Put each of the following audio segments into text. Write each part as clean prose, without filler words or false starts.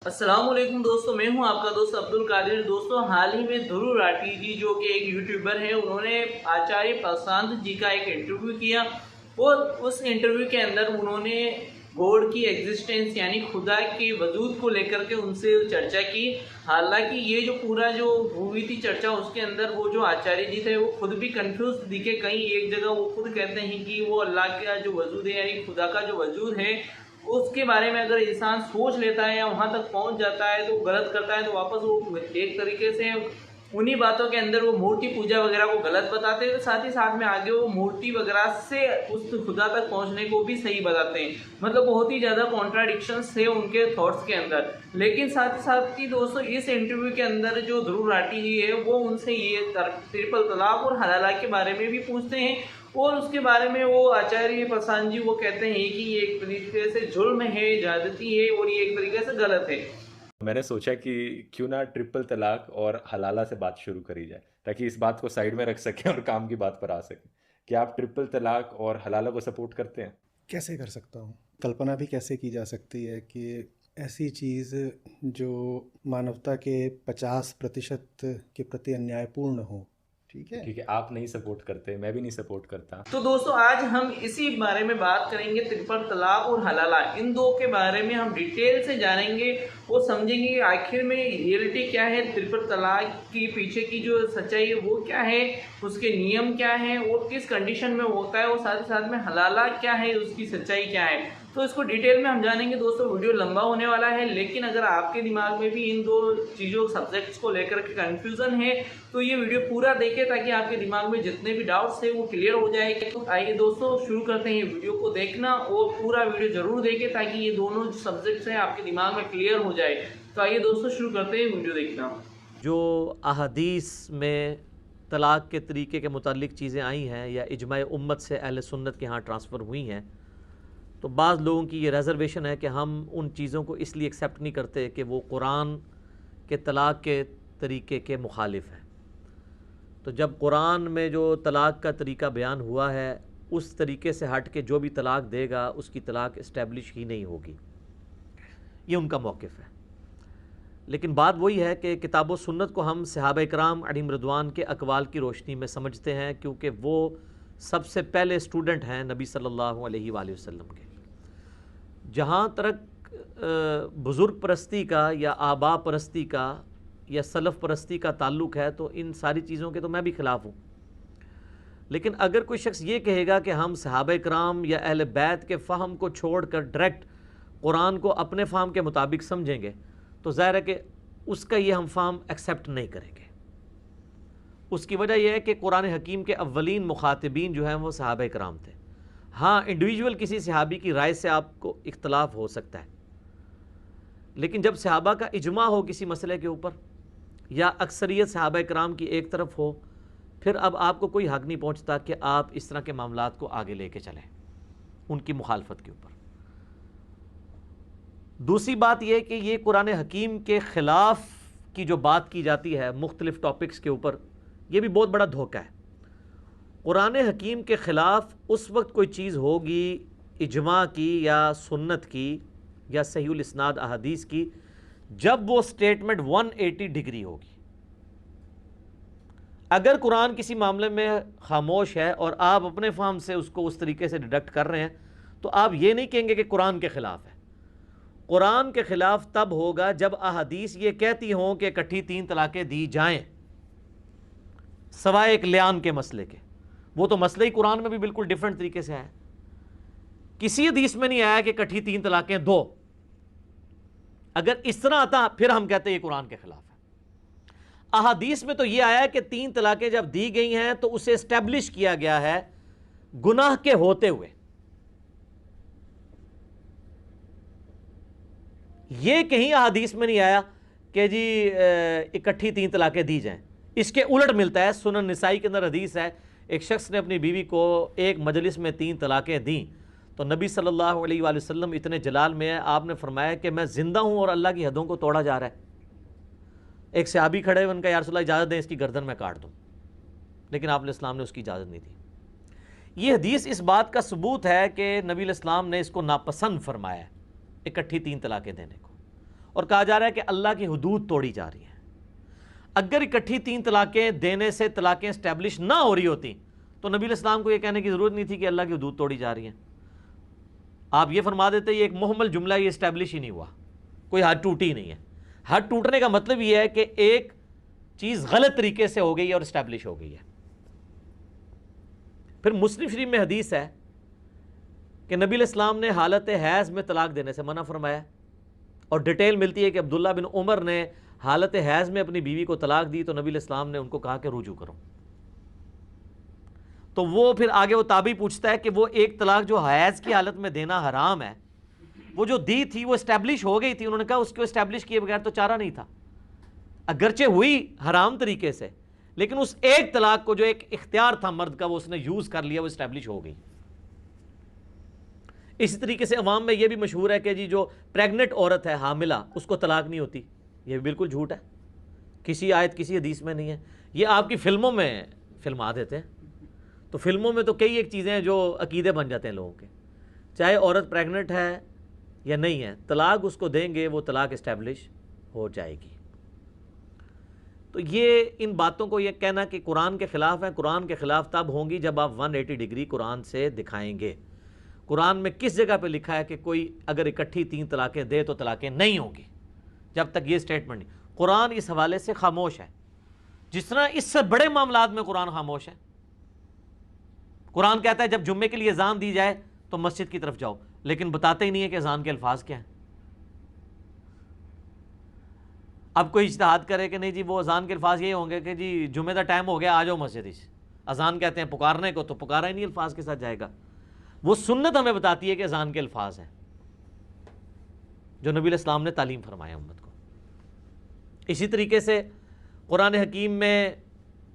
السلام علیکم دوستو، میں ہوں آپ کا دوست عبدالقادر۔ دوستو، حال ہی میں دھرو راٹھی جی جو کہ ایک یوٹیوبر ہیں، انہوں نے آچاریہ پرشانت جی کا ایک انٹرویو کیا اور اس انٹرویو کے اندر انہوں نے گوڈ کی ایگزسٹنس یعنی خدا کے وجود کو لے کر کے ان سے چرچا کی۔ حالانکہ یہ جو پورا جو ہوئی تھی چرچا، اس کے اندر وہ جو آچاریہ جی تھے وہ خود بھی کنفیوز دکھے۔ کہیں ایک جگہ وہ خود کہتے ہیں کہ وہ اللہ کا جو وجود ہے یعنی خدا کا جو وجود ہے اس کے بارے میں اگر انسان سوچ لیتا ہے یا وہاں تک پہنچ جاتا ہے تو غلط کرتا ہے، تو واپس وہ ایک طریقے سے انہی باتوں کے اندر وہ مورتی پوجا وغیرہ کو غلط بتاتے ہیں، ساتھ ہی ساتھ میں آگے وہ مورتی وغیرہ سے اس خدا تک پہنچنے کو بھی صحیح بتاتے ہیں۔ مطلب بہت ہی زیادہ کانٹراڈکشنز تھے ان کے تھاٹس کے اندر۔ لیکن ساتھ ہی دوستو، اس انٹرویو کے اندر جو دھرو راٹھی جی ہے وہ ان سے یہ ٹرپل طلاق اور حلالہ کے بارے میں بھی پوچھتے ہیں، اور اس کے بارے میں وہ آچاریہ پرشانت جی وہ کہتے ہیں کہ یہ ایک طریقے سے ظلم ہے، زیادتی ہے اور یہ ایک طریقے سے غلط ہے۔ میں نے سوچا کہ کیوں نہ ٹرپل طلاق اور حلالہ سے بات شروع کری جائے تاکہ اس بات کو سائیڈ میں رکھ سکیں اور کام کی بات پر آ سکیں۔ کیا آپ ٹرپل طلاق اور حلالہ کو سپورٹ کرتے ہیں؟ کیسے کر سکتا ہوں؟ کلپنا بھی کیسے کی جا سکتی ہے کہ ایسی چیز جو مانوتا کے 50% کے پرتی انیائے پورن ہو۔ ٹھیک ہے، آپ نہیں سپورٹ کرتے، میں بھی نہیں سپورٹ کرتا۔ تو دوستو، آج ہم اسی بارے میں بات کریں گے، ٹرپل طلاق اور حلالہ، ان دو کے بارے میں ہم ڈیٹیل سے جانیں گے اور سمجھیں گے کہ آخر میں ریئلٹی کیا ہے، ٹرپل طلاق کی پیچھے کی جو سچائی ہے وہ کیا ہے، اس کے نیم کیا ہیں اور کس کنڈیشن میں ہوتا ہے، اور ساتھ ہی ساتھ میں حلالہ کیا ہے، اس کی سچائی کیا ہے۔ تو اس کو ڈیٹیل میں ہم جانیں گے۔ دوستو، ویڈیو لمبا ہونے والا ہے، لیکن اگر آپ کے دماغ میں بھی ان دو چیزوں سبجیکٹس کو لے کر کے کنفیوژن ہے تو یہ ویڈیو پورا دیکھیں تاکہ آپ کے دماغ میں جتنے بھی ڈاؤٹس ہیں وہ کلیئر ہو جائے گا۔ تو آئیے دوستو شروع کرتے ہیں ویڈیو کو دیکھنا، اور پورا ویڈیو ضرور دیکھیں تاکہ یہ دونوں جو سبجیکٹس ہیں آپ کے دماغ میں کلیئر ہو جائے۔ تو آئیے دوستو شروع کرتے ہیں ویڈیو دیکھنا۔ جو احادیث میں طلاق کے طریقے کے متعلق چیزیں آئی ہیں یا اجماع امت سے اہل سنت کے ہاں ٹرانسفر ہوئی ہیں، تو بعض لوگوں کی یہ ریزرویشن ہے کہ ہم ان چیزوں کو اس لیے ایکسیپٹ نہیں کرتے کہ وہ قرآن کے طلاق کے طریقے کے مخالف ہیں۔ تو جب قرآن میں جو طلاق کا طریقہ بیان ہوا ہے اس طریقے سے ہٹ کے جو بھی طلاق دے گا اس کی طلاق اسٹیبلش ہی نہیں ہوگی، یہ ان کا موقف ہے۔ لیکن بات وہی ہے کہ کتاب و سنت کو ہم صحابہ کرام علیہم رضوان کے اقوال کی روشنی میں سمجھتے ہیں، کیونکہ وہ سب سے پہلے اسٹوڈنٹ ہیں نبی صلی اللہ علیہ وآلہ وسلم کے۔ جہاں تک بزرگ پرستی کا یا آبا پرستی کا یا سلف پرستی کا تعلق ہے تو ان ساری چیزوں کے تو میں بھی خلاف ہوں۔ لیکن اگر کوئی شخص یہ کہے گا کہ ہم صحابہ کرام یا اہل بیت کے فہم کو چھوڑ کر ڈائریکٹ قرآن کو اپنے فہم کے مطابق سمجھیں گے تو ظاہر ہے کہ اس کا یہ ہم فہم ایکسیپٹ نہیں کریں گے۔ اس کی وجہ یہ ہے کہ قرآن حکیم کے اولین مخاطبین جو ہیں وہ صحابہ کرام تھے۔ ہاں، انڈیویجول کسی صحابی کی رائے سے آپ کو اختلاف ہو سکتا ہے، لیکن جب صحابہ کا اجماع ہو کسی مسئلے کے اوپر یا اکثریت صحابہ کرام کی ایک طرف ہو، پھر اب آپ کو کوئی حق نہیں پہنچتا کہ آپ اس طرح کے معاملات کو آگے لے کے چلیں ان کی مخالفت کے اوپر۔ دوسری بات یہ کہ یہ قرآن حکیم کے خلاف کی جو بات کی جاتی ہے مختلف ٹاپکس کے اوپر، یہ بھی بہت بڑا دھوکہ ہے۔ قرآن حکیم کے خلاف اس وقت کوئی چیز ہوگی اجماع کی یا سنت کی یا صحیح الاسناد احادیث کی جب وہ سٹیٹمنٹ 180 ڈگری ہوگی۔ اگر قرآن کسی معاملے میں خاموش ہے اور آپ اپنے فہم سے اس کو اس طریقے سے ڈیڈکٹ کر رہے ہیں تو آپ یہ نہیں کہیں گے کہ قرآن کے خلاف ہے۔ قرآن کے خلاف تب ہوگا جب احادیث یہ کہتی ہوں کہ اکٹھی 3 طلاقیں دی جائیں سوائے ایک لیان کے مسئلے کے۔ وہ تو مسئلہ ہی قرآن میں بھی بالکل ڈیفرنٹ طریقے سے ہے، کسی حدیث میں نہیں آیا کہ اکٹھی 3 طلاقیں دو۔ اگر اس طرح آتا پھر ہم کہتے ہیں یہ قرآن کے خلاف ہے۔ احادیث میں تو یہ آیا کہ 3 طلاقیں جب دی گئی ہیں تو اسے اسٹیبلش کیا گیا ہے گناہ کے ہوتے ہوئے۔ یہ کہیں احادیث میں نہیں آیا کہ جی اکٹھی 3 طلاقیں دی جائیں۔ اس کے الٹ ملتا ہے، سنن نسائی کے اندر حدیث ہے، ایک شخص نے اپنی بیوی کو ایک مجلس میں 3 طلاقیں دیں تو نبی صلی اللہ علیہ وآلہ وسلم اتنے جلال میں ہے، آپ نے فرمایا کہ میں زندہ ہوں اور اللہ کی حدوں کو توڑا جا رہا ہے۔ ایک صحابی کھڑے ان کا یا رسول اللہ اجازت دیں اس کی گردن میں کاٹ دوں، لیکن آپ علیہ السلام نے اس کی اجازت نہیں دی۔ یہ حدیث اس بات کا ثبوت ہے کہ نبی علیہ السلام نے اس کو ناپسند فرمایا ہے اکٹھی 3 طلاقیں دینے کو، اور کہا جا رہا ہے کہ اللہ کی حدود توڑی جا رہی ہیں۔ اگر اکٹھی 3 طلاقیں دینے سے طلاقیں اسٹیبلش نہ ہو رہی ہوتی تو نبی علیہ السلام کو یہ کہنے کی ضرورت نہیں تھی کہ اللہ کی حدود توڑی جا رہی ہیں۔ آپ یہ فرما دیتے یہ ایک محمل جملہ، یہ اسٹیبلش ہی نہیں ہوا، کوئی حد ٹوٹی نہیں ہے۔ حد ٹوٹنے کا مطلب یہ ہے کہ ایک چیز غلط طریقے سے ہو گئی ہے اور اسٹیبلش ہو گئی ہے۔ پھر مسلم شریف میں حدیث ہے کہ نبی علیہ السلام نے حالت حیض میں طلاق دینے سے منع فرمایا، اور ڈیٹیل ملتی ہے کہ عبداللہ بن عمر نے حالت حیض میں اپنی بیوی کو طلاق دی تو نبی علیہ السلام نے ان کو کہا کہ رجوع کرو۔ تو وہ پھر آگے وہ تابعی پوچھتا ہے کہ وہ ایک طلاق جو حیض کی حالت میں دینا حرام ہے، وہ جو دی تھی وہ اسٹیبلش ہو گئی تھی، انہوں نے کہا اس کو اسٹیبلش کیے بغیر تو چارہ نہیں تھا، اگرچہ ہوئی حرام طریقے سے، لیکن اس ایک طلاق کو جو ایک اختیار تھا مرد کا وہ اس نے یوز کر لیا، وہ اسٹیبلش ہو گئی۔ اسی طریقے سے عوام میں یہ بھی مشہور ہے کہ جی جو پریگننٹ عورت ہے، حاملہ، اس کو طلاق نہیں ہوتی، یہ بالکل جھوٹ ہے، کسی آیت کسی حدیث میں نہیں ہے، یہ آپ کی فلموں میں فلما دیتے ہیں۔ تو فلموں میں تو کئی ایک چیزیں ہیں جو عقیدے بن جاتے ہیں لوگوں کے، چاہے عورت پریگننٹ ہے یا نہیں ہے، طلاق اس کو دیں گے وہ طلاق اسٹیبلش ہو جائے گی۔ تو یہ ان باتوں کو یہ کہنا کہ قرآن کے خلاف ہے، قرآن کے خلاف تب ہوں گی جب آپ 180 ڈگری قرآن سے دکھائیں گے۔ قرآن میں کس جگہ پہ لکھا ہے کہ کوئی اگر اکٹھی 3 طلاقیں دے تو طلاقیں نہیں ہوں گی؟ جب تک یہ سٹیٹمنٹ نہیں، قرآن اس حوالے سے خاموش ہے، جس طرح اس سے بڑے معاملات میں قرآن خاموش ہے۔ قرآن کہتا ہے جب جمعے کے لیے اذان دی جائے تو مسجد کی طرف جاؤ، لیکن بتاتے ہی نہیں ہے کہ اذان کے الفاظ کیا ہیں۔ اب کوئی اجتہاد کرے کہ نہیں جی وہ اذان کے الفاظ یہ ہوں گے کہ جی جمعے کا ٹائم ہو گیا آ جاؤ مسجد، اذان کہتے ہیں پکارنے کو، تو پکارا ہی نہیں الفاظ کے ساتھ جائے گا۔ وہ سنت ہمیں بتاتی ہے کہ اذان کے الفاظ ہیں جو نبی علیہ السلام نے تعلیم فرمایا امت کو۔ اسی طریقے سے قرآن حکیم میں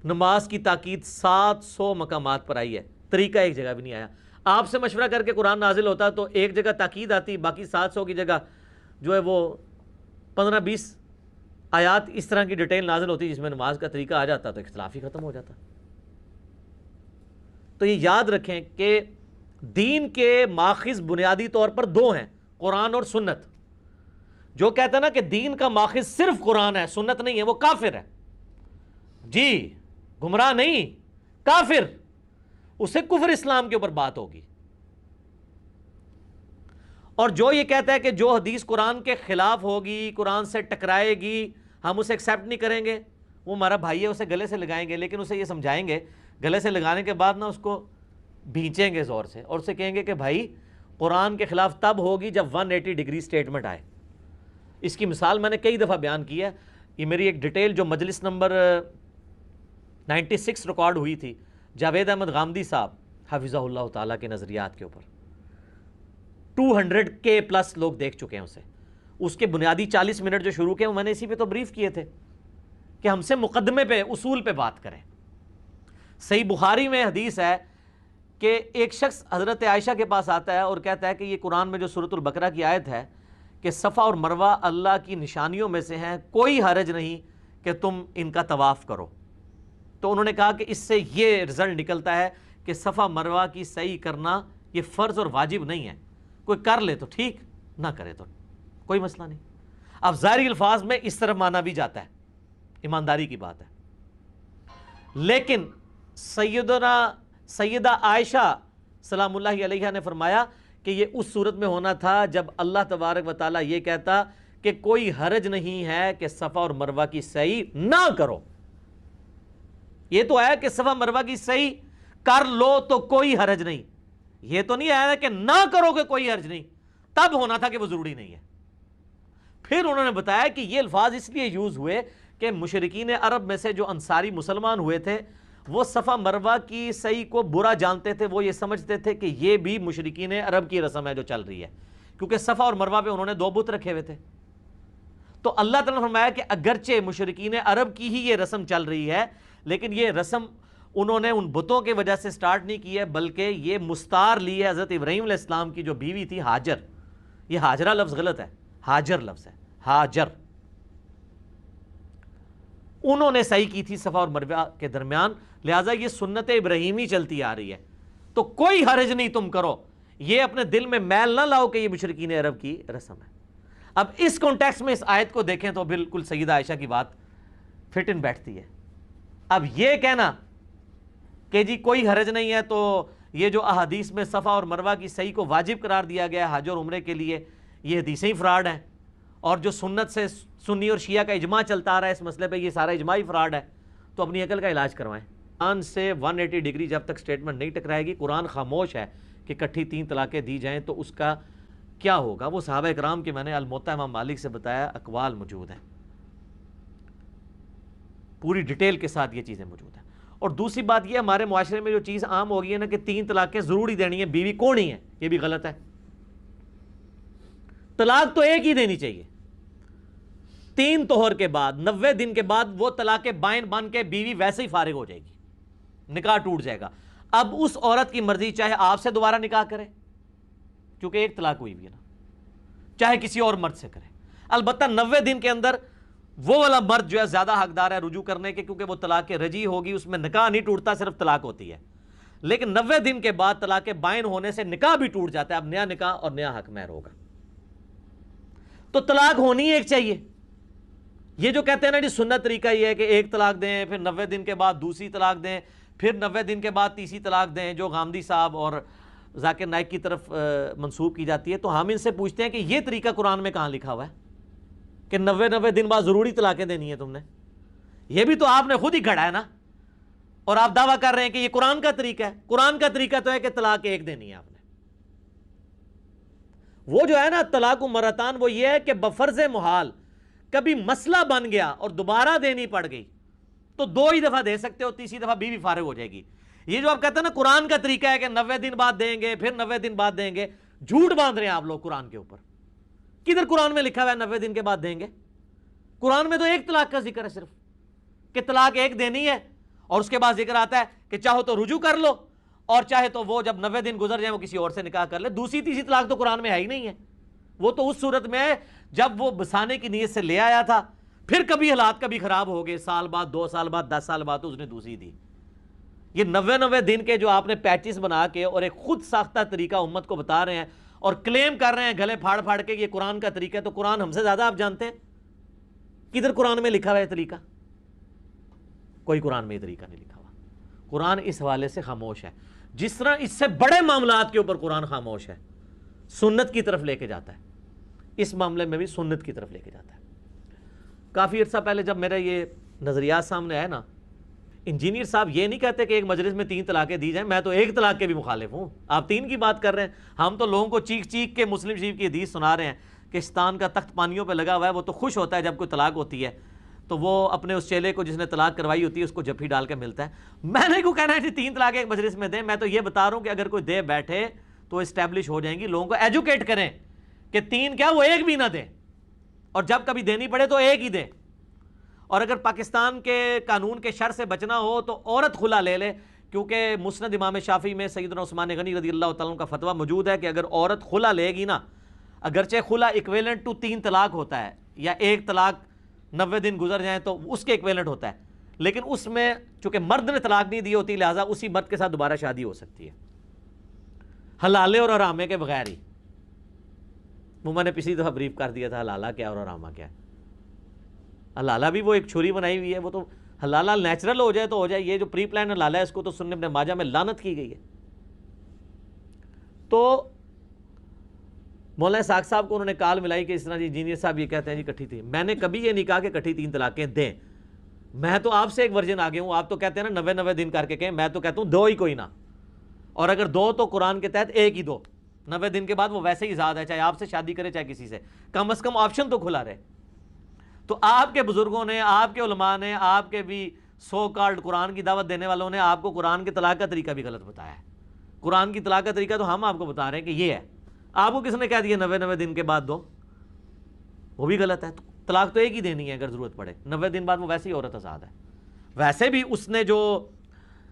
نماز کی تاکید 700 مقامات پر آئی ہے، طریقہ ایک جگہ بھی نہیں آیا۔ آپ سے مشورہ کر کے قرآن نازل ہوتا تو ایک جگہ تاکید آتی، باقی 700 کی جگہ جو ہے وہ 15-20 آیات اس طرح کی ڈیٹیل نازل ہوتی جس میں نماز کا طریقہ آ جاتا تو اختلاف ہی ختم ہو جاتا۔ تو یہ یاد رکھیں کہ دین کے ماخذ بنیادی طور پر 2 ہیں، قرآن اور سنت۔ جو کہتا ہے نا کہ دین کا ماخذ صرف قرآن ہے سنت نہیں ہے، وہ کافر ہے، جی گمراہ نہیں، کافر، اسے کفر اسلام کے اوپر بات ہوگی۔ اور جو یہ کہتا ہے کہ جو حدیث قرآن کے خلاف ہوگی، قرآن سے ٹکرائے گی، ہم اسے ایکسیپٹ نہیں کریں گے، وہ ہمارا بھائی ہے، اسے گلے سے لگائیں گے، لیکن اسے یہ سمجھائیں گے، گلے سے لگانے کے بعد نا اس کو بھینچیں گے زور سے، اور اسے کہیں گے کہ بھائی قرآن کے خلاف تب ہوگی جب 180 ڈگری سٹیٹمنٹ آئے۔ اس کی مثال میں نے کئی دفعہ بیان کی ہے، یہ میری ایک ڈیٹیل جو مجلس نمبر 96 ریکارڈ ہوئی تھی جاوید احمد غامدی صاحب حفظہ اللہ تعالیٰ کے نظریات کے اوپر، 200 کے پلس لوگ دیکھ چکے ہیں اسے۔ اس کے بنیادی 40 منٹ جو شروع کیے میں نے اسی پہ تو بریف کیے تھے کہ ہم سے مقدمے پہ، اصول پہ بات کریں۔ صحیح بخاری میں حدیث ہے کہ ایک شخص حضرت عائشہ کے پاس آتا ہے اور کہتا ہے کہ یہ قرآن میں جو سورۃ البقرہ کی آیت ہے کہ صفا اور مروہ اللہ کی نشانیوں میں سے ہیں، کوئی حرج نہیں کہ تم ان کا طواف کرو۔ تو انہوں نے کہا کہ اس سے یہ رزلٹ نکلتا ہے کہ صفا مروہ کی سعی کرنا یہ فرض اور واجب نہیں ہے، کوئی کر لے تو ٹھیک، نہ کرے تو کوئی مسئلہ نہیں۔ اب ظاہری الفاظ میں اس طرح مانا بھی جاتا ہے، ایمانداری کی بات ہے، لیکن سیدہ عائشہ سلام اللہ علیہا نے فرمایا کہ یہ اس صورت میں ہونا تھا جب اللہ تبارک و تعالیٰ یہ کہتا کہ کوئی حرج نہیں ہے کہ صفا اور مروہ کی سعی نہ کرو۔ یہ تو آیا کہ صفا مروہ کی سعی کر لو تو کوئی حرج نہیں، یہ تو نہیں آیا کہ نہ کرو کہ کوئی حرج نہیں، تب ہونا تھا کہ وہ ضروری نہیں ہے۔ پھر انہوں نے بتایا کہ یہ الفاظ اس لیے یوز ہوئے کہ مشرکین عرب میں سے جو انصاری مسلمان ہوئے تھے وہ صفا مروہ کی سعی کو برا جانتے تھے، وہ یہ سمجھتے تھے کہ یہ بھی مشرکین عرب کی رسم ہے جو چل رہی ہے، کیونکہ صفا اور مروہ پہ انہوں نے 2 بت رکھے ہوئے تھے۔ تو اللہ تعالیٰ نے فرمایا کہ اگرچہ مشرکین عرب کی ہی یہ رسم چل رہی ہے، لیکن یہ رسم انہوں نے ان بتوں کی وجہ سے سٹارٹ نہیں کی ہے، بلکہ یہ مستعار لی ہے حضرت ابراہیم علیہ السلام کی جو بیوی تھی ہاجر۔ یہ ہاجرہ لفظ غلط ہے، ہاجر لفظ ہے، ہاجر۔ انہوں نے صحیح کی تھی صفا اور مروہ کے درمیان، لہٰذا یہ سنت ابراہیمی چلتی آ رہی ہے، تو کوئی حرج نہیں تم کرو، یہ اپنے دل میں میل نہ لاؤ کہ یہ مشرکین عرب کی رسم ہے۔ اب اس کانٹیکس میں اس آیت کو دیکھیں تو بالکل سیدہ عائشہ کی بات فٹ ان بیٹھتی ہے. اب یہ کہنا کہ جی کوئی حرج نہیں ہے تو یہ جو احادیث میں صفا اور مروہ کی صحیح کو واجب قرار دیا گیا ہے حج اور عمرے کے لیے، یہ حدیثیں ہی فراڈ ہیں، اور جو سنت سے سنی اور شیعہ کا اجماع چلتا آ رہا ہے اس مسئلے پہ یہ سارا اجماع ہی فراڈ ہے، تو اپنی عقل کا علاج کروائیں. قرآن سے 180 ڈگری جب تک سٹیٹمنٹ نہیں ٹکرائے گی، قرآن خاموش ہے کہ کٹھی 3 طلاقیں دی جائیں تو اس کا کیا ہوگا. وہ صحابہ اکرام کے میں نے الموطا امام مالک سے بتایا اقوال موجود ہیں، پوری ڈیٹیل کے ساتھ یہ چیزیں موجود ہیں. اور دوسری بات یہ ہمارے معاشرے میں جو چیز عام ہو گئی ہے نا کہ 3 طلاقیں ضروری دینی ہیں، بیوی کون ہی ہے، یہ بھی غلط ہے. طلاق تو ایک ہی دینی چاہیے. 3 طہر کے بعد 90 دن کے بعد وہ طلاق بائن بن کے بیوی ویسے ہی فارغ ہو جائے گی، نکاح ٹوٹ جائے گا. اب اس عورت کی مرضی چاہے آپ سے دوبارہ نکاح کرے کیونکہ ایک طلاق ہوئی بھی ہے نا، چاہے کسی اور مرد سے کرے. البتہ 90 دن کے اندر وہ والا مرد جو ہے زیادہ حقدار ہے رجوع کرنے کے، کیونکہ وہ طلاق رجیع ہوگی، اس میں نکاح نہیں ٹوٹتا، صرف طلاق ہوتی ہے. لیکن 90 دن کے بعد طلاق بائن ہونے سے نکاح بھی ٹوٹ جاتا ہے، اب نیا نکاح اور نیا حق مہر ہوگا. تو طلاق ہونی ایک چاہیے. یہ جو کہتے ہیں نا جی سنت طریقہ یہ ہے کہ ایک طلاق دیں، پھر 90 دن کے بعد دوسری طلاق دیں، پھر 90 دن کے بعد تیسری طلاق دیں، جو غامدی صاحب اور ذاکر نائک کی طرف منسوب کی جاتی ہے، تو ہم ان سے پوچھتے ہیں کہ یہ طریقہ قرآن میں کہاں لکھا ہوا ہے کہ 90 دن بعد ضروری طلاقیں دینی ہیں تم نے؟ یہ بھی تو آپ نے خود ہی گھڑا ہے نا، اور آپ دعویٰ کر رہے ہیں کہ یہ قرآن کا طریقہ ہے. قرآن کا طریقہ تو ہے کہ طلاق ایک دینی ہے آپ نے. وہ جو ہے نا طلاق مرتان، وہ یہ ہے کہ بفرض محال کبھی مسئلہ بن گیا اور دوبارہ دینی پڑ گئی تو 2 ہی دفعہ دے سکتے ہو، تیسری دفعہ بیوی فارغ ہو جائے گی. یہ جو آپ کہتے ہیں نا قرآن کا طریقہ ہے کہ 90 دن بعد دیں گے، پھر 90 دن بعد دیں گے، جھوٹ باندھ رہے ہیں آپ لوگ قرآن کے اوپر. کدھر قرآن میں لکھا ہوا ہے 90 دن کے بعد دیں گے؟ قرآن میں تو ایک طلاق کا ذکر ہے صرف، کہ طلاق ایک دینی ہے، اور اس کے بعد ذکر آتا ہے کہ چاہو تو رجوع کر لو، اور چاہے تو وہ جب 90 دن گزر جائیں وہ کسی اور سے نکاح کر لے. دوسری تیسری طلاق تو قرآن میں ہے ہی نہیں ہے. وہ تو اس صورت میں ہے جب وہ بسانے کی نیت سے لے آیا تھا، پھر کبھی حالات کبھی خراب ہو گئے، سال بعد 2 سال بعد 10 سال بعد تو اس نے دوسری دی. یہ 90 دن کے جو آپ نے پیچز بنا کے اور ایک خود ساختہ طریقہ امت کو بتا رہے ہیں اور کلیم کر رہے ہیں گلے پھاڑ پھاڑ کے یہ قرآن کا طریقہ ہے، تو قرآن ہم سے زیادہ آپ جانتے ہیں. کدھر قرآن میں لکھا ہوا ہے طریقہ؟ کوئی قرآن میں یہ طریقہ نہیں لکھا ہوا. قرآن اس حوالے سے خاموش ہے. جس طرح اس سے بڑے معاملات کے اوپر قرآن خاموش ہے، سنت کی طرف لے کے جاتا ہے، اس معاملے میں بھی سنت کی طرف لے کے جاتا ہے. کافی عرصہ پہلے جب میرا یہ نظریات سامنے آئے نا، انجینئر صاحب یہ نہیں کہتے کہ ایک مجلس میں 3 طلاقیں دی جائیں. میں تو ایک طلاق کے بھی مخالف ہوں. آپ 3 کی بات کر رہے ہیں، ہم تو لوگوں کو چیخ چیخ کے مسلم شریف کی حدیث سنا رہے ہیں کہ شیطان کا تخت پانیوں پہ لگا ہوا ہے، وہ تو خوش ہوتا ہے جب کوئی طلاق ہوتی ہے تو وہ اپنے اس چیلے کو جس نے طلاق کروائی ہوتی ہے اس کو جپھی ڈال کے ملتا ہے. میں نے کو کہنا ہے کہ 3 طلاقیں ایک مجلس میں دیں. میں تو یہ بتا رہا ہوں کہ اگر کوئی دے بیٹھے تو اسٹیبلش ہو جائیں گی. لوگوں کو ایجوکیٹ کریں کہ 3 کیا، وہ 1 بھی نہ دیں، اور جب کبھی دینی پڑے تو 1 ہی دیں. اور اگر پاکستان کے قانون کے شر سے بچنا ہو تو عورت خلا لے لے، کیونکہ مسند امام شافعی میں سیدنا عثمان غنی رضی اللہ تعالیٰ عنہ کا فتویٰ موجود ہے کہ اگر عورت خلا لے گی نا، اگرچہ خلا ایکویلنٹ ٹو 3 طلاق ہوتا ہے، یا 1 طلاق 90 دن گزر جائیں تو اس کے ایکویلنٹ ہوتا ہے، لیکن اس میں چونکہ مرد نے طلاق نہیں دی ہوتی لہٰذا اسی مرد کے ساتھ دوبارہ شادی ہو سکتی ہے، حلالے اور حرامے کے بغیر ہی. وہ میں نے پچھلی دفعہ بریف کر دیا تھا حلالہ کیا اور حرامہ کیا ہے. حلالہ بھی وہ ایک چھری بنائی ہوئی ہے، وہ تو حلالہ نیچرل ہو جائے تو ہو جائے. یہ جو پری پلان حلالہ ہے اس کو تو سنن ابن ماجہ میں لعنت کی گئی ہے. تو مولانا اسحاق صاحب کو انہوں نے کال ملائی کہ اس طرح جی انجینئر صاحب یہ کہتے ہیں جی کٹھی 3. میں نے کبھی یہ نہیں کہا کہ کٹھی 3 طلاقیں دیں. میں تو آپ سے ایک ورژن آگے ہوں. آپ تو کہتے ہیں نا 90 دن کر کے کہیں، میں تو کہتا ہوں 2 ہی کوئی نہ، اور اگر 2 تو قرآن کے تحت 1 ہی دو. 90 دن کے بعد وہ ویسے ہی آزاد ہے، چاہے آپ سے شادی کرے چاہے کسی سے، کم از کم آپشن تو کھلا رہے. تو آپ کے بزرگوں نے، آپ کے علماء نے، آپ کے بھی سو کالڈ قرآن کی دعوت دینے والوں نے آپ کو قرآن کے طلاق کا طریقہ بھی غلط بتایا ہے. قرآن کی طلاق کا طریقہ تو ہم آپ کو بتا رہے ہیں کہ یہ ہے. آپ کو کس نے کہہ دیا 90 دن کے بعد دو؟ وہ بھی غلط ہے. طلاق تو 1 ہی دینی ہے اگر ضرورت پڑے. 90 دن بعد وہ ویسے ہی عورت آزاد ہے. ویسے بھی اس نے جو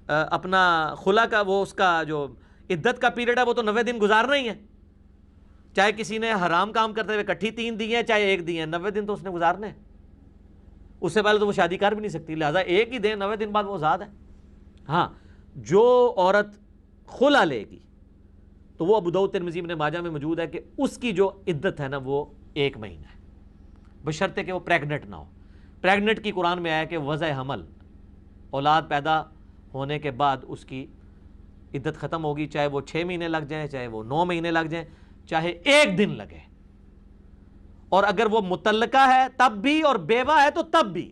اپنا خلا کا وہ اس کا جو عدت کا پیریڈ ہے وہ تو 90 دن گزارنا ہی ہے. چاہے کسی نے حرام کام کرتے ہوئے کٹھی 3 دی ہیں چاہے 1 دی ہیں، 90 دن تو اس نے گزارنے ہیں. اس سے پہلے تو وہ شادی کر بھی نہیں سکتی، لہٰذا 1 ہی دیں، 90 دن بعد وہ آزاد ہے. ہاں جو عورت خلا لے گی تو وہ ابو داؤد ترمذی ابن ماجہ میں موجود ہے کہ اس کی جو عدت ہے نا وہ 1 مہینہ ہے، بشرطے کہ وہ پریگنٹ نہ ہو۔ پریگنٹ کی قرآن میں آیا کہ وضع حمل، اولاد پیدا ہونے کے بعد اس کی عدت ختم ہوگی، چاہے وہ 6 مہینے لگ جائیں، چاہے وہ 9 مہینے لگ جائیں، چاہے 1 دن لگے، اور اگر وہ متعلقہ ہے تب بھی اور بیوہ ہے تو تب بھی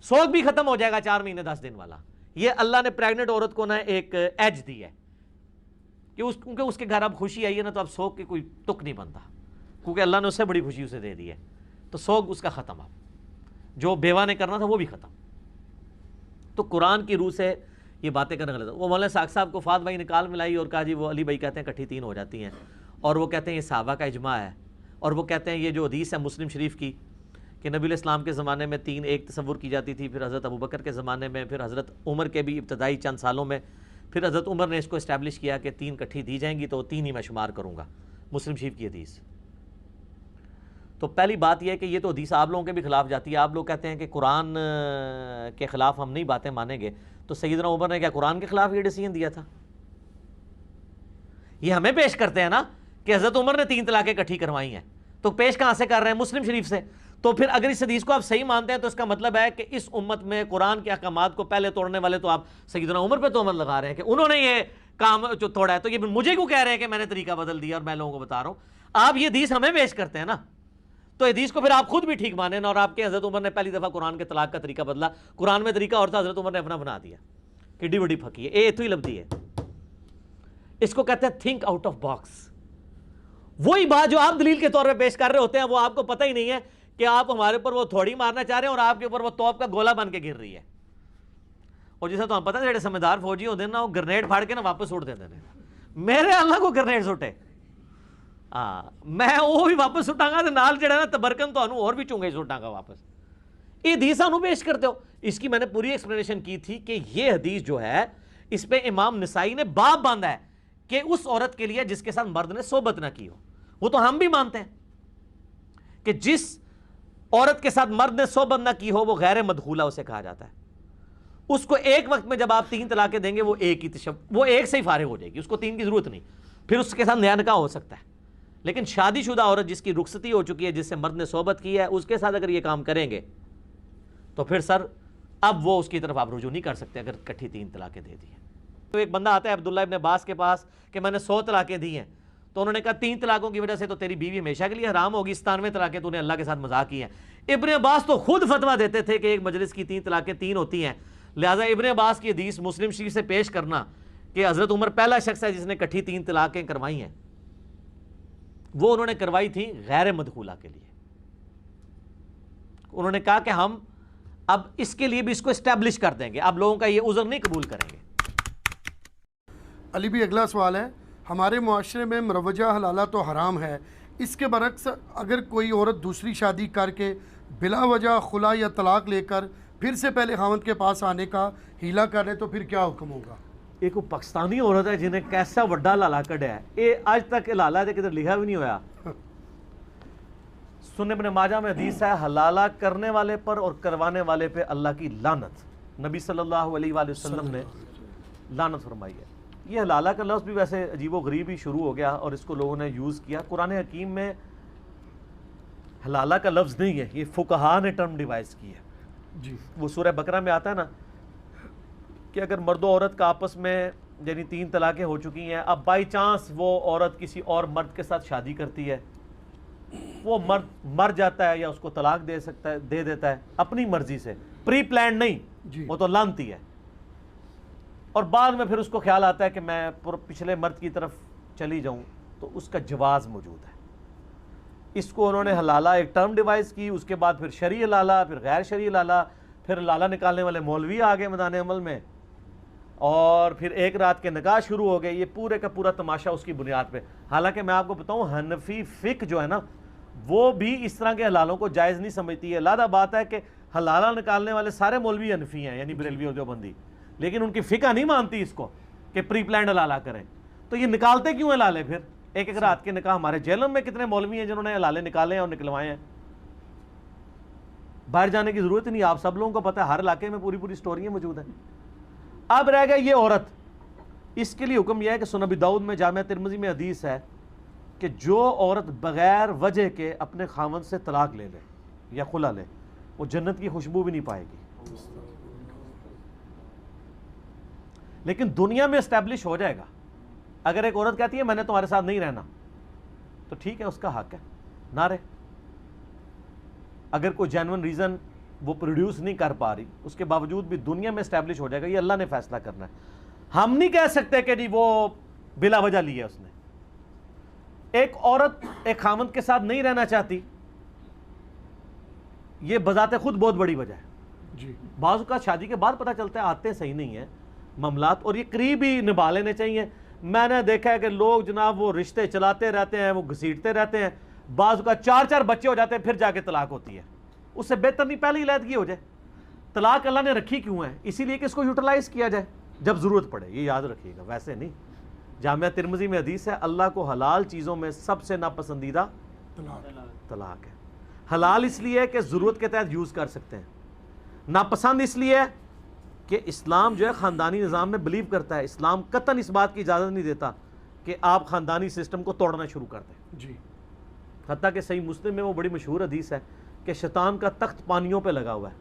سوگ بھی ختم ہو جائے گا 4 مہینے 10 دن والا۔ یہ اللہ نے پریگنٹ عورت کو نا ایک ایج دی ہے کہ کیونکہ اس کے گھر اب خوشی آئی ہے نا تو اب سوگ کی کوئی تک نہیں بنتا، کیونکہ اللہ نے اس سے بڑی خوشی اسے دے دی ہے، تو سوگ اس کا ختم، اب جو بیوہ نے کرنا تھا وہ بھی ختم۔ تو قرآن کی روح سے یہ باتیں کرنا غلط ہے۔ وہ مولانا ساق صاحب کو فات بھائی نکال ملائی اور کہا جی وہ علی بھائی کہتے ہیں کٹھی 3 ہو جاتی ہیں، اور وہ کہتے ہیں یہ صحابہ کا اجماع ہے، اور وہ کہتے ہیں یہ جو حدیث ہے مسلم شریف کی کہ نبی علیہ السلام کے زمانے میں 3 ایک تصور کی جاتی تھی، پھر حضرت ابوبکر کے زمانے میں، پھر حضرت عمر کے بھی ابتدائی چند سالوں میں، پھر حضرت عمر نے اس کو اسٹیبلش کیا کہ 3 کٹھی دی جائیں گی تو 3 ہی میں شمار کروں گا، مسلم شریف کی حدیث۔ تو پہلی بات یہ ہے کہ یہ تو حدیث آپ لوگوں کے بھی خلاف جاتی ہے۔ آپ لوگ کہتے ہیں کہ قرآن کے خلاف ہم نہیں باتیں مانیں گے، تو سیدنا عمر نے کیا قرآن کے خلاف یہ ڈیسیژن دیا تھا؟ یہ ہمیں پیش کرتے ہیں نا کہ حضرت عمر نے 3 طلاقیں اکٹھی کروائی ہیں، تو پیش کہاں سے کر رہے ہیں؟ مسلم شریف سے۔ تو پھر اگر اس حدیث کو آپ صحیح مانتے ہیں تو اس کا مطلب ہے کہ اس امت میں قرآن کے احکامات کو پہلے توڑنے والے تو آپ سیدنا عمر پہ تہمت لگا رہے ہیں کہ انہوں نے یہ کام جو توڑا ہے، تو یہ مجھے کیوں کہہ رہے ہیں کہ میں نے طریقہ بدل دیا اور میں لوگوں کو بتا رہا ہوں؟ آپ یہ حدیث ہمیں پیش کرتے ہیں نا، تو حدیث کو پھر آپ خود بھی ٹھیک مانیں نا، اور آپ کے حضرت عمر نے پہلی دفعہ قرآن کے طلاق کا طریقہ بدلا، قرآن میں طریقہ اور تھا، حضرت عمر نے اپنا بنا دیا۔ کڈی بڑی پھکی ہے، یہ تو ہی لبدی ہے، اس کو کہتے ہیں تھنک آؤٹ آف باکس۔ وہی بات جو آپ دلیل کے طور پہ پیش کر رہے ہوتے ہیں وہ آپ کو پتہ ہی نہیں ہے کہ آپ ہمارے اوپر وہ تھوڑی مارنا چاہ رہے ہیں اور آپ کے اوپر وہ توپ کا گولا بن کے گر رہی ہے۔ اور جیسا تو ہم پتہ ہے جڑے سمجھدار فوجی ہوتے ہیں نا، وہ گرنیڈ پھاڑ کے نا واپس اڑ دیتے ہیں۔ میرے اللہ کو گرنیڈ سٹے، میں وہ بھی واپس سٹاں گا، نال جڑا نا تبرکن تو اور بھی چونگے سٹاں گا واپس۔ یہ حدیث سانو پیش کرتے ہو۔ اس کی میں نے پوری ایکسپلینیشن کی تھی کہ یہ حدیث جو ہے اس پہ امام نسائی نے باب باندھا ہے کہ اس عورت کے لیے جس کے ساتھ مرد نے صحبت نہ کی ہو، وہ تو ہم بھی مانتے ہیں کہ جس عورت کے ساتھ مرد نے صحبت نہ کی ہو وہ غیر مدخولہ اسے کہا جاتا ہے۔ اس کو ایک وقت میں جب آپ 3 طلاقیں دیں گے وہ وہ ایک سے ہی فارغ ہو جائے گی، اس کو 3 کی ضرورت نہیں، پھر اس کے ساتھ نیا نکاح ہو سکتا ہے۔ لیکن شادی شدہ عورت جس کی رخصتی ہو چکی ہے، جس سے مرد نے صحبت کی ہے، اس کے ساتھ اگر یہ کام کریں گے تو پھر سر اب وہ اس کی طرف آپ رجوع نہیں کر سکتے اگر کٹھی 3 طلاقیں دے دی ہیں۔ تو ایک بندہ آتا ہے عبداللہ ابن عباس کے پاس کہ میں نے 100 طلاقیں دی ہیں، تو انہوں نے کہا 3 طلاقوں کی وجہ سے تو تیری بیوی ہمیشہ کے لیے حرام ہوگی، 97 طلاقیں تو نے اللہ کے ساتھ مذاق کی ہیں۔ ابن عباس تو خود فتویٰ دیتے تھے کہ ایک مجلس کی 3 طلاقیں 3 ہوتی ہیں، لہٰذا ابن عباس کی حدیث مسلم شریف سے پیش کرنا کہ حضرت عمر پہلا شخص ہے جس نے کٹھی 3 طلاقیں کروائی ہیں، وہ انہوں نے کروائی تھی غیر مدخولہ کے لیے۔ انہوں نے کہا کہ ہم اب اس کے لیے بھی اس کو اسٹیبلش کر دیں گے، اب لوگوں کا یہ عذر نہیں قبول کریں گے۔ علی بھی اگلا سوال ہے، ہمارے معاشرے میں مروجہ حلالہ تو حرام ہے، اس کے برعکس اگر کوئی عورت دوسری شادی کر کے بلا وجہ خلا یا طلاق لے کر پھر سے پہلے خاوند کے پاس آنے کا ہیلا کرے تو پھر کیا حکم ہوگا؟ ایک وہ پاکستانی عورت ہے جنہیں کیسا وڈا لالا کڈیا ہے، یہ آج تک حلالہ ہے کدھر لکھا بھی نہیں ہویا۔ سنن ابن ماجہ میں حدیث ہے، حلالہ کرنے والے پر اور کروانے والے پہ اللہ کی لعنت، نبی صلی اللہ علیہ وآلہ وسلم نے لعنت فرمائی ہے۔ یہ حلالہ کا لفظ بھی ویسے عجیب و غریب ہی شروع ہو گیا اور اس کو لوگوں نے یوز کیا۔ قرآن حکیم میں حلالہ کا لفظ نہیں ہے، یہ فقہا نے ٹرم ڈیوائز کی ہے۔ جی وہ سورہ بقرہ میں آتا ہے نا کہ اگر مرد و عورت کا آپس میں یعنی 3 طلاقیں ہو چکی ہیں، اب بائی چانس وہ عورت کسی اور مرد کے ساتھ شادی کرتی ہے، وہ مرد مر جاتا ہے یا اس کو طلاق دے دیتا ہے اپنی مرضی سے، پری پلانڈ نہیں، جی وہ تو لعنتی ہے، اور بعد میں پھر اس کو خیال آتا ہے کہ میں پچھلے مرد کی طرف چلی جاؤں، تو اس کا جواز موجود ہے۔ اس کو انہوں نے حلالہ ایک ٹرم ڈیوائز کی، اس کے بعد پھر شرعی حلالہ، پھر غیر شرعی حلالہ، پھر حلالہ نکالنے والے مولوی آ گئے میدان عمل میں، اور پھر ایک رات کے نکاح شروع ہو گئے۔ یہ پورے کا پورا تماشا اس کی بنیاد پہ، حالانکہ میں آپ کو بتاؤں حنفی فقہ جو ہے نا وہ بھی اس طرح کے حلالوں کو جائز نہیں سمجھتی ہے۔ علیحدہ بات ہے کہ حلالہ نکالنے والے سارے مولوی حنفی ہیں، یعنی بریلوی اور دیوبندی، لیکن ان کی فقہ نہیں مانتی اس کو کہ پری پلانڈ حلالہ کریں۔ تو یہ نکالتے کیوں حلالے؟ پھر ایک ایک رات کے نکاح، ہمارے جیلوں میں کتنے مولوی ہیں جنہوں نے حلالے نکالے ہیں اور نکلوائے ہیں، باہر جانے کی ضرورت نہیں، آپ سب لوگوں کو پتہ ہے، ہر علاقے میں پوری سٹوریاں موجود ہیں۔ اب رہ گیا یہ عورت، اس کے لیے حکم یہ ہے کہ سنن ابی داؤد میں جامع ترمذی میں حدیث ہے کہ جو عورت بغیر وجہ کے اپنے خاوند سے طلاق لے لے یا خلا لے وہ جنت کی خوشبو بھی نہیں پائے گی. لیکن دنیا میں اسٹیبلش ہو جائے گا. اگر ایک عورت کہتی ہے میں نے تمہارے ساتھ نہیں رہنا تو ٹھیک ہے, اس کا حق ہے نہ رہے. اگر کوئی جینون ریزن وہ پروڈیوس نہیں کر پا رہی اس کے باوجود بھی دنیا میں اسٹیبلش ہو جائے گا. یہ اللہ نے فیصلہ کرنا ہے. ہم نہیں کہہ سکتے کہ جی وہ بلا وجہ لی ہے اس نے. ایک عورت ایک خاوند کے ساتھ نہیں رہنا چاہتی یہ بذات خود بہت بڑی وجہ ہے. جی بعض اوقات شادی کے بعد پتہ چلتا ہے آتے صحیح نہیں ہیں معاملات, اور یہ قریب ہی نبھا لینے چاہیے. میں نے دیکھا ہے کہ لوگ جناب وہ رشتے چلاتے رہتے ہیں, وہ گھسیٹتے رہتے ہیں, بعض اوقات 4 بچے ہو جاتے ہیں پھر جا کے طلاق ہوتی ہے. اس سے بہتر نہیں پہلے علیحدگی ہو جائے. طلاق اللہ نے رکھی کیوں ہے؟ اسی لیے کہ اس کو یوٹیلائز کیا جائے جب ضرورت پڑے. یہ یاد رکھیے گا, ویسے نہیں. جامعہ ترمذی میں حدیث ہے اللہ کو حلال چیزوں میں سب سے ناپسندیدہ طلاق ہے. حلال اس لیے کہ ضرورت کے تحت یوز کر سکتے ہیں, ناپسند اس لیے کہ اسلام جو ہے خاندانی نظام میں بلیو کرتا ہے. اسلام قطعاً اس بات کی اجازت نہیں دیتا کہ آپ خاندانی سسٹم کو توڑنا شروع کر دیں. جی حتیٰ کہ صحیح مسلم میں وہ بڑی مشہور حدیث ہے کہ شیطان کا تخت پانیوں پہ لگا ہوا ہے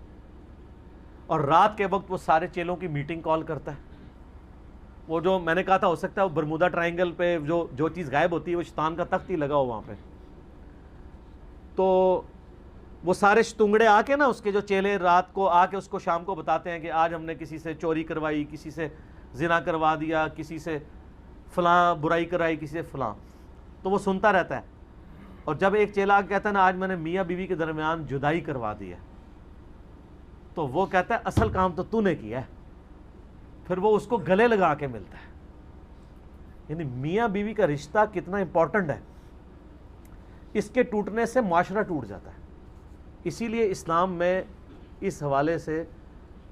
اور رات کے وقت وہ سارے چیلوں کی میٹنگ کال کرتا ہے. وہ جو میں نے کہا تھا ہو سکتا ہے وہ برمودا ٹرائنگل پہ جو چیز غائب ہوتی ہے وہ شیطان کا تخت ہی لگا ہو وہاں پہ. تو وہ سارے شتونگڑے آ کے نا اس کے جو چیلے رات کو آ کے اس کو شام کو بتاتے ہیں کہ آج ہم نے کسی سے چوری کروائی, کسی سے زنا کروا دیا, کسی سے فلاں برائی کرائی, کسی سے فلاں. تو وہ سنتا رہتا ہے. اور جب ایک چیلا آ کے کہتا ہے نا آج میں نے میاں بیوی کے درمیان جدائی کروا دی ہے, تو وہ کہتا ہے اصل کام تو نے کیا ہے. پھر وہ اس کو گلے لگا کے ملتا ہے. یعنی میاں بیوی کا رشتہ کتنا امپورٹنٹ ہے, اس کے ٹوٹنے سے معاشرہ ٹوٹ جاتا ہے. اسی لیے اسلام میں اس حوالے سے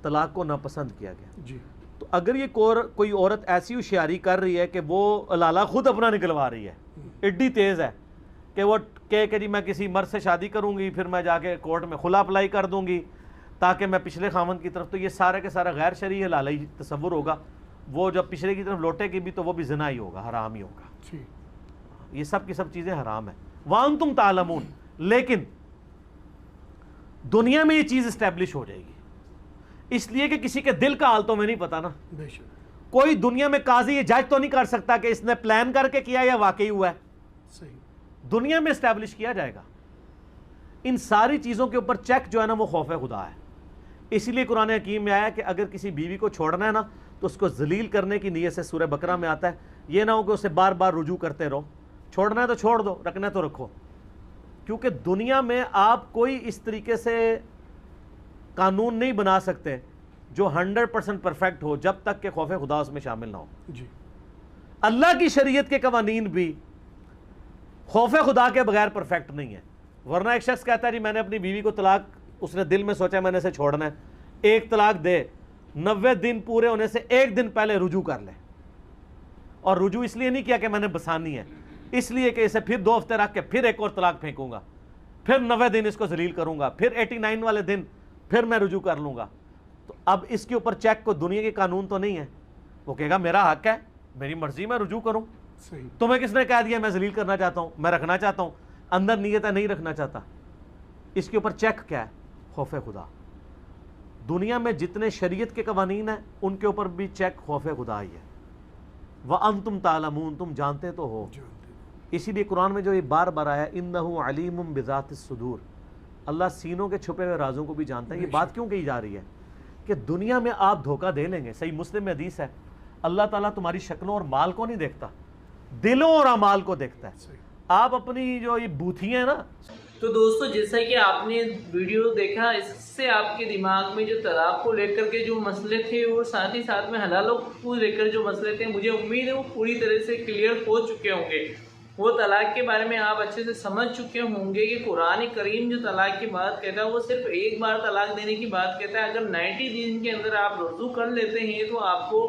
طلاق کو ناپسند کیا گیا. جی تو اگر یہ کوئی عورت ایسی ہوشیاری کر رہی ہے کہ وہ لالہ خود اپنا نکلوا رہی ہے, ایڈی تیز ہے کہ وہ کہ جی میں کسی مرد سے شادی کروں گی پھر میں جا کے کورٹ میں خلا اپلائی کر دوں گی تاکہ میں پچھلے خاوند کی طرف, تو یہ سارا کے سارا غیر شرعی حلالی تصور ہوگا. وہ جب پچھلے کی طرف لوٹے گی بھی تو وہ بھی زنا ہی ہوگا, حرام ہی ہوگا. جی یہ سب کی سب چیزیں حرام ہیں. وَأَنْتُمْ تَعْلَمُونَ. لیکن دنیا میں یہ چیز اسٹیبلش ہو جائے گی, اس لیے کہ کسی کے دل کا حال تو میں نہیں پتا نا. بے شک کوئی دنیا میں قاضی یہ جج تو نہیں کر سکتا کہ اس نے پلان کر کے کیا یا واقعی ہوا ہے. صحیح. دنیا میں اسٹیبلش کیا جائے گا. ان ساری چیزوں کے اوپر چیک جو ہے نا وہ خوف خدا ہے. اسی لیے قرآن حکیم میں آیا کہ اگر کسی بیوی کو چھوڑنا ہے نا تو اس کو ذلیل کرنے کی نیت سے, سورہ بقرہ میں آتا ہے. یہ نہ ہو کہ اسے بار بار رجوع کرتے رہو. چھوڑنا ہے تو چھوڑ دو, رکھنا ہے تو رکھو. کیونکہ دنیا میں آپ کوئی اس طریقے سے قانون نہیں بنا سکتے جو 100% پرفیکٹ ہو جب تک کہ خوف خدا اس میں شامل نہ ہو. جی اللہ کی شریعت کے قوانین بھی خوف خدا کے بغیر پرفیکٹ نہیں ہے. ورنہ ایک شخص کہتا ہے جی میں نے اپنی بیوی کو طلاق, اس نے دل میں سوچا میں نے اسے چھوڑنا ہے, ایک طلاق دے, 90 دن پورے ہونے سے ایک دن پہلے رجوع کر لے. اور رجوع اس لیے نہیں کیا کہ میں نے بسانی ہے, اس لیے کہ اسے پھر 2 ہفتے رکھ کے پھر ایک اور طلاق پھینکوں گا, پھر 90 دن اس کو ذلیل کروں گا, پھر 89 والے دن پھر میں رجوع کر لوں گا. تو اب اس کے اوپر چیک کو دنیا کے قانون تو نہیں ہے. وہ کہے گا میرا حق ہے, میری مرضی, میں رجوع کروں. صحیح. تمہیں کس نے کہہ دیا میں ذلیل کرنا چاہتا ہوں, میں رکھنا چاہتا ہوں, اندر نیت ہے نہیں رکھنا چاہتا. اس کے اوپر چیک کیا ہے؟ خوف خدا. دنیا میں جتنے شریعت کے قوانین ہیں ان کے اوپر بھی چیک خوف خدا ہی ہے. وَأَنْتُمْ تَعْلَمُونَ. تم جانتے تو ہو. اسی لیے قرآن میں جو یہ بار بار آیا اِنَّهُ عَلِيمٌ بِذَاتِ الصُّدُورِ, اللہ سینوں کے چھپے ہوئے رازوں کو بھی جانتا ہے. یہ بات کیوں کہی جا رہی ہے کہ دنیا میں آپ دھوکہ دے لیں گے. صحیح مسلم میں حدیث ہے اللہ تعالیٰ تمہاری شکلوں اور مال کو نہیں دیکھتا, دلوں اور اعمال کو دیکھتا ہے. آپ اپنی جو یہ بوتھی ہیں نا. تو دوستو جیسا کہ آپ نے ویڈیو دیکھا, اس سے آپ کے دماغ میں جو طلاق کو لے کر کے جو مسئلے تھے اور ساتھ ہی ساتھ میں حلالوں کو لے کر جو مسئلے تھے, مجھے امید ہے وہ پوری طرح سے کلیئر ہو چکے ہوں گے. وہ طلاق کے بارے میں آپ اچھے سے سمجھ چکے ہوں گے کہ قرآن کریم جو طلاق کی بات کہتا ہے وہ صرف ایک بار طلاق دینے کی بات کہتا ہے. اگر 90 دن کے اندر آپ رجوع کر لیتے ہیں تو آپ کو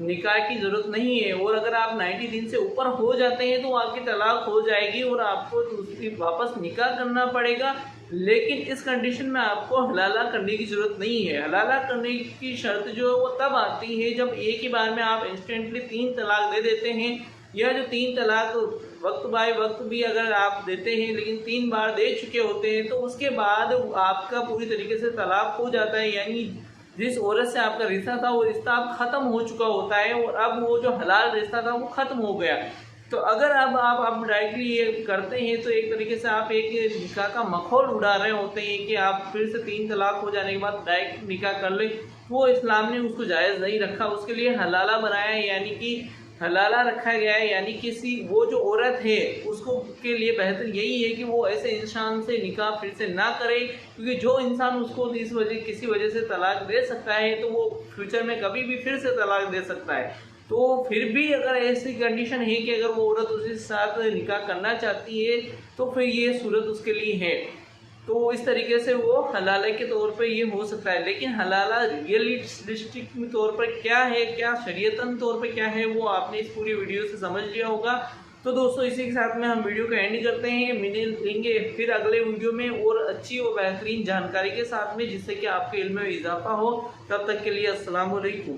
نکاح کی ضرورت نہیں ہے, اور اگر آپ 90 دن سے اوپر ہو جاتے ہیں تو آپ کی طلاق ہو جائے گی اور آپ کو دوسری واپس نکاح کرنا پڑے گا. لیکن اس کنڈیشن میں آپ کو حلالہ کرنے کی ضرورت نہیں ہے. حلالہ کرنے کی شرط جو ہے وہ تب آتی ہے جب ایک ہی بار میں آپ انسٹنٹلی 3 طلاق دے دیتے ہیں, یا جو 3 طلاق وقت بائی وقت بھی اگر آپ دیتے ہیں لیکن 3 بار دے چکے ہوتے ہیں تو اس کے بعد آپ کا پوری طریقے سے طلاق ہو جاتا ہے، یعنی جس عورت سے آپ کا رشتہ تھا وہ رشتہ اب ختم ہو چکا ہوتا ہے اور اب وہ جو حلال رشتہ تھا وہ ختم ہو گیا۔ تو اگر اب آپ ڈائریکٹلی یہ کرتے ہیں تو ایک طریقے سے آپ ایک نکاح کا ماحول اڑا رہے ہوتے ہیں کہ آپ پھر سے 3 طلاق ہو جانے کے بعد ڈائریکٹ نکاح کر لیں، وہ اسلام نے اس کو جائز نہیں رکھا، اس کے لیے حلالہ بنایا ہے، یعنی کہ حلالہ رکھا گیا ہے، یعنی کسی وہ جو عورت ہے اس کو کے لیے بہتر یہی ہے کہ وہ ایسے انسان سے نکاح پھر سے نہ کرے، کیونکہ جو انسان اس کو کسی وجہ سے طلاق دے سکتا ہے تو وہ فیوچر میں کبھی بھی پھر سے طلاق دے سکتا ہے۔ تو پھر بھی اگر ایسی کنڈیشن ہے کہ اگر وہ عورت اس کے ساتھ نکاح کرنا چاہتی ہے تو پھر یہ صورت اس کے لیے ہے، تو اس طریقے سے وہ حلالہ کے طور پہ یہ ہو سکتا ہے۔ لیکن حلالہ ریئلسٹک طور پر کیا ہے، کیا شریعتاً طور پہ کیا ہے، وہ آپ نے اس پوری ویڈیو سے سمجھ لیا ہوگا۔ تو دوستو اسی کے ساتھ میں ہم ویڈیو کو اینڈ کرتے ہیں، ملیں گے پھر اگلے ویڈیو میں اور اچھی اور بہترین جانکاری کے ساتھ میں، جس سے کہ آپ کے علم میں اضافہ ہو۔ تب تک کے لیے السلام علیکم۔